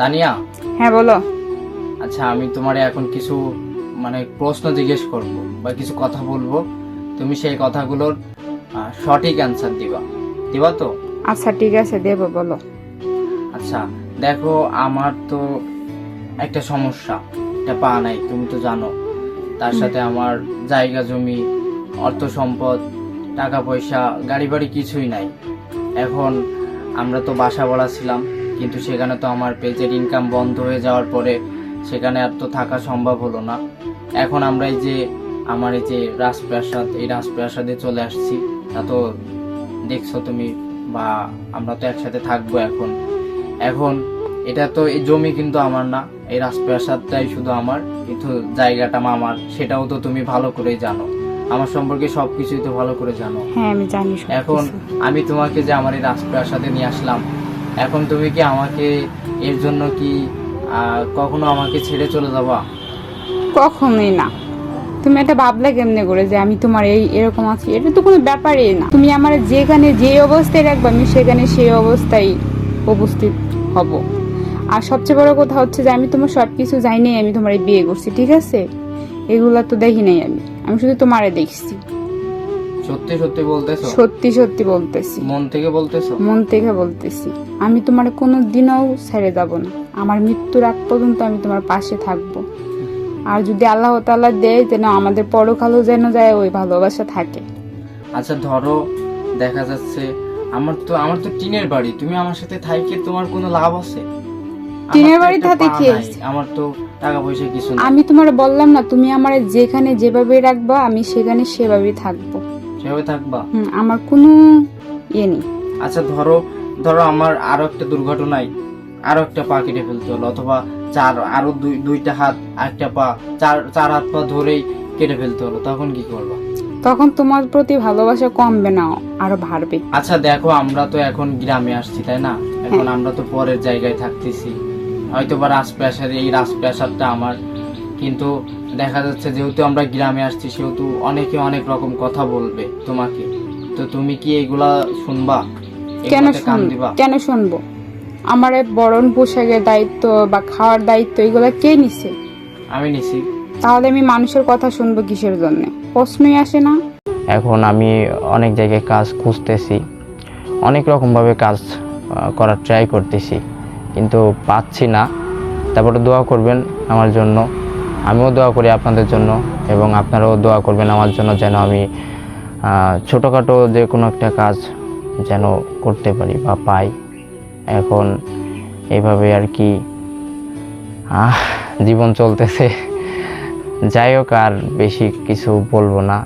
তানিয়া, হ্যাঁ বলো। আচ্ছা আমি তোমারে এখন কিছু প্রশ্ন জিজ্ঞেস করব বা কিছু কথা বলবো। তুমি সেই কথাগুলোর সঠিক অ্যান্সার দিবা। দিবা তো? আচ্ছা ঠিক আছে, দেবো, বলো। আচ্ছা দেখো, আমার তো একটা সমস্যা, একটা পা নাই, তুমি তো জানো। তার সাথে আমার জায়গা জমি, অর্থ সম্পদ, টাকা পয়সা, গাড়ি বাড়ি কিছুই নাই। এখন আমরা তো বাসা ভাড়া ছিলাম, কিন্তু সেখানে তো আমার পেজের ইনকাম বন্ধ হয়ে যাওয়ার পরে সেখানে আর তো থাকা সম্ভব হলো না। এখন আমরা আমার এই যে রাজপ্রাসাদ, এই রাজপ্রাসাদে চলে আসছি। তা তো দেখছো তুমি, বা আমরা তো একসাথে থাকবো এখন। এখন এটা তো, এই জমি কিন্তু আমার না, এই রাজপ্রাসাদটাই শুধু আমার, কিন্তু জায়গাটা মামার, সেটাও তো তুমি ভালো করেই জানো। আমার সম্পর্কে সবকিছুই তো ভালো করে জানো। হ্যাঁ আমি জানি এখন সবকিছু। আমি তোমাকে যে আমার এই রাজপ্রাসাদে নিয়ে আসলাম, এখন তুমি কি আমাকে এর জন্য কি কখনো আমাকে ছেড়ে চলে যাবা? কখনোই না। তুমি এটা ভাবলে কেমনে করে যে আমি তোমার এরকম আছি? এটা তো কোনো ব্যাপারই না। তুমি আমার যেখানে যে অবস্থায় রাখবে আমি সেখানে সেই অবস্থায় উপস্থিত হব। আর সবচেয়ে বড় কথা হচ্ছে যে আমি তোমার সবকিছু জানি, আমি তোমার বিয়ে করছি, ঠিক আছে? এগুলা তো দেখি নাই আমি, আমি শুধু তোমারে দেখছি। সত্যি সত্যি বলতেছো? সত্যি সত্যি বলতেছি, মন থেকে বলতেছো? মন থেকে বলতেছি। আমি তোমার কোনো দিনও ছেড়ে যাব না। আমার মৃত্যুর আগ পর্যন্ত আমি তোমার পাশে থাকবো। আর যদি আল্লাহ তাআলা দেয় যেন আমাদের পরকালও যেন যায় ওই ভালোবাসা থাকে। আচ্ছা ধরো, দেখা যাচ্ছে আমার তো টিনের বাড়ি, তুমি আমার সাথে থাইকে তোমার কোনো লাভ আছে? টিনের আমার তো বাড়ি একটা থাকতে পা কি নাই, হয়েছে? আমার তো টাকা পয়সা কিছু নাই। আমি তোমার বললাম না, তুমি আমার যেখানে যেভাবে রাখবা আমি সেখানে সেভাবেই থাকবো। সেভাবে থাকবা? আমার কোনো ইয়ে নেই। আচ্ছা ধরো, আমার আরো একটা দুর্ঘটনায় আরো একটা পা কেটে ফেলতে হলো, অথবা আরো দুইটা হাত, একটা পা, চার হাত পা ধরেই কেটে ফেলতে হলো, তখন কি করবা? তখন তোমার প্রতি ভালোবাসা কমবে না, আরো বাড়বে। আচ্ছা দেখো, আমরা তো এখন গ্রামে আসছি, তাই না? এখন আমরা তো পরের জায়গায় থাকতেছি, হয়তো বা রাজপ্রাসাদ, এই রাজপ্রাসাদটা আমার, কিন্তু দেখা যাচ্ছে যেহেতু আমরা গ্রামে আসছি, সেহেতু অনেকে অনেক রকম কথা বলবে তোমাকে। তো তুমি কি এগুলা শুনবা? কেন এগুলাতে কান দিবা? কেন শুনবো? আমার এই বরণ পোশাকের দায়িত্ব বা খাওয়ার দায়িত্ব এগুলা কে নিছে? আমি নিছি। তাহলে আমি মানুষের কথা শুনবো কিসের জন্য? প্রশ্নই আসে না। এখন আমি অনেক জায়গায় কাজ খুঁজতেছি, অনেক রকমভাবে কাজ করার ট্রাই করতেছি, কিন্তু পাচ্ছি না। তারপরে দোয়া করবেন আমার জন্য, আমিও দোয়া করি আপনাদের জন্য, এবং আপনারাও দোয়া করবেন আমার জন্য, যেন আমি ছোটোখাটো যে কোনো একটা কাজ যেন করতে পারি বা পাই। এখন এইভাবে আর কি জীবন চলতেছে। যাই হোক, আর বেশি কিছু বলবো না।